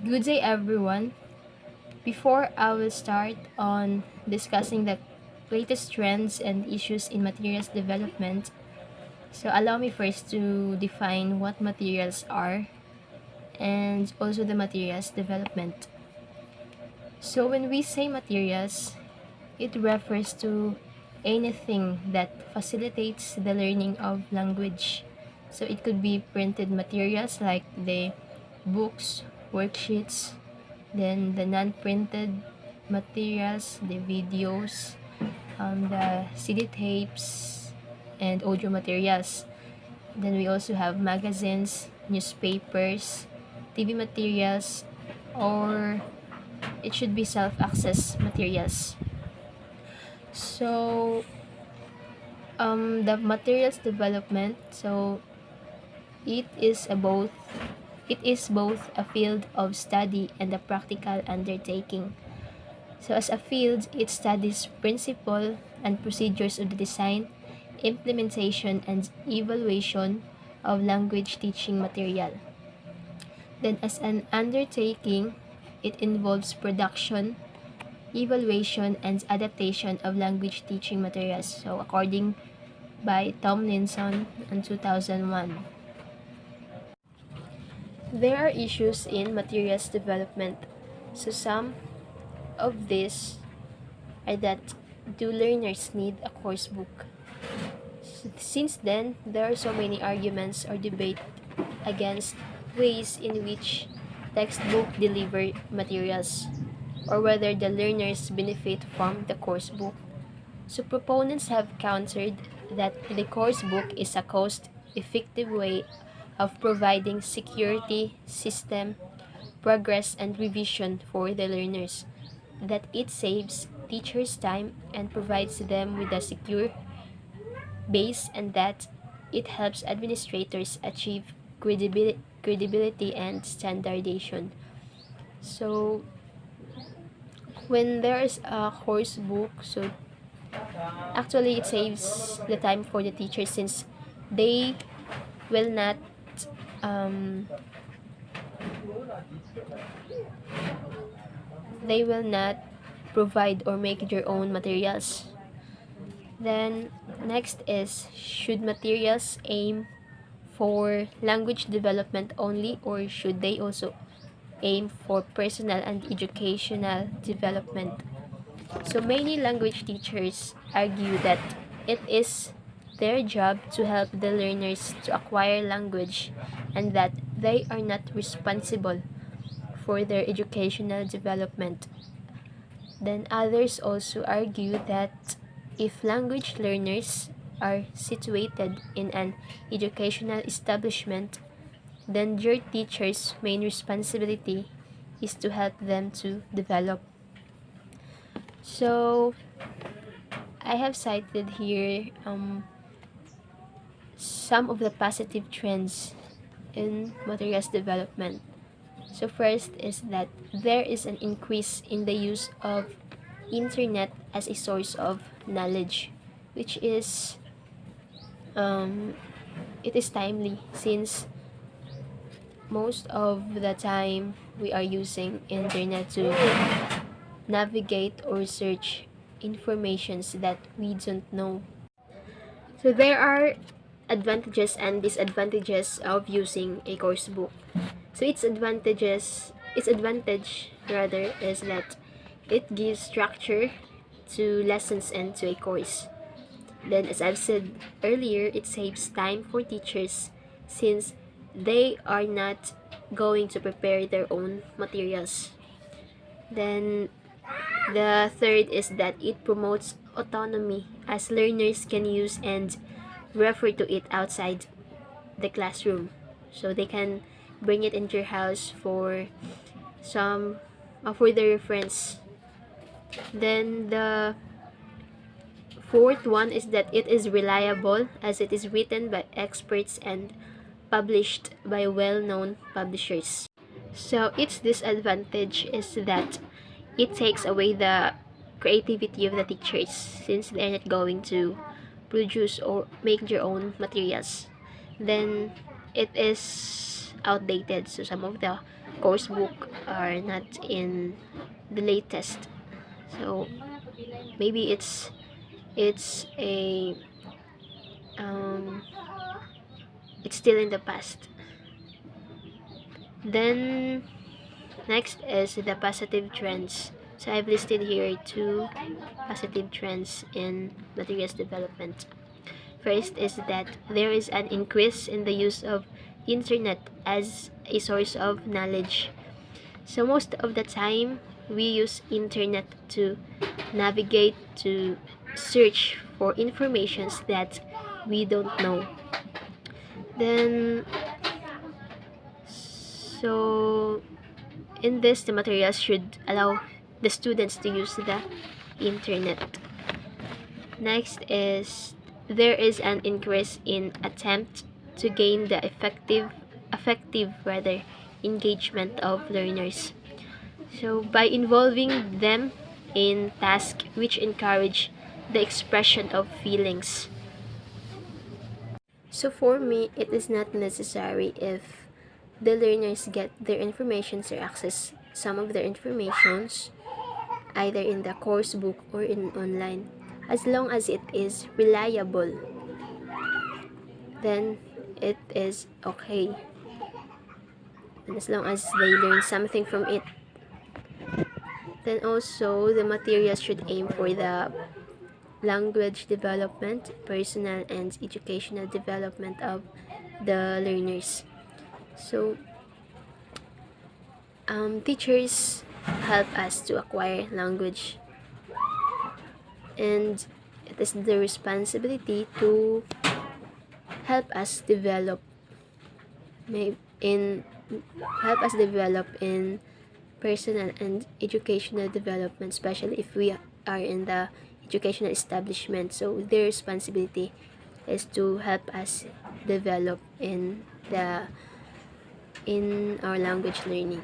Good day, everyone. Before I will start on discussing the latest trends and issues in materials development, so allow me first to define what materials are and also the materials development. So when we say materials, it refers to anything that facilitates the learning of language. So it could be printed materials like the books, worksheets, then the non-printed materials, the videos, the CD tapes, and audio materials. Then we also have magazines, newspapers, TV materials, or it should be self-access materials. So, the materials development, so it is a both it is both a field of study and a practical undertaking. So as a field, it studies principle and procedures of the design, implementation, and evaluation of language teaching material. Then as an undertaking, it involves production, evaluation, and adaptation of language teaching materials. So according by Tomlinson in 2001. There are issues in materials development. So some of these are that do learners need a course book? Since then, there are so many arguments or debate against ways in which textbook deliver materials or whether the learners benefit from the course book. So proponents have countered that the course book is a cost-effective way of providing security, system, progress, and revision for the learners, that it saves teachers time and provides them with a secure base, and that it helps administrators achieve credibility and standardization. So when there is a course book, so actually it saves the time for the teachers since they will not um, they will not provide or make their own materials. Then next is, should materials aim for language development only, or should they also aim for personal and educational development? So many language teachers argue that it is their job to help the learners to acquire language and that they are not responsible for their educational development. Then others also argue that if language learners are situated in an educational establishment, then your teacher's main responsibility is to help them to develop. So I have cited here some of the positive trends in materials development. So first is that there is an increase in the use of internet as a source of knowledge, which is it is timely since most of the time we are using internet to navigate or search informations that we don't know. So there are advantages and disadvantages of using a course book. So its advantage rather is that it gives structure to lessons and to a course. Then as I've said earlier, it saves time for teachers since they are not going to prepare their own materials. Then the third is that it promotes autonomy as learners can use and refer to it outside the classroom. So they can bring it into your house for some for their reference. Then the fourth one is that it is reliable as it is written by experts and published by well-known publishers. So its disadvantage is that it takes away the creativity of the teachers since they're not going to produce or make their own materials. Then it is outdated, so some of the course book are not in the latest. So maybe it's a um, it's still in the past. Then next is the positive trends. So I've listed here two positive trends in materials development. First is that there is an increase in the use of internet as a source of knowledge. So most of the time we use internet to navigate, to search for informations that we don't know. Then so in this, the materials should allow the students to use the internet. Next is there is an increase in attempt to gain the effective rather engagement of learners. So by involving them in tasks which encourage the expression of feelings. So for me, it is not necessary if the learners get their information or access some of their informations either in the course book or in online. As long as it is reliable, then it is okay. And as long as they learn something from it. Then also, the materials should aim for the language development, personal and educational development of the learners. So, teachers help us to acquire language, and it is the responsibility to help us develop in personal and educational development, especially if we are in the educational establishment. So their responsibility is to help us develop in our language learning.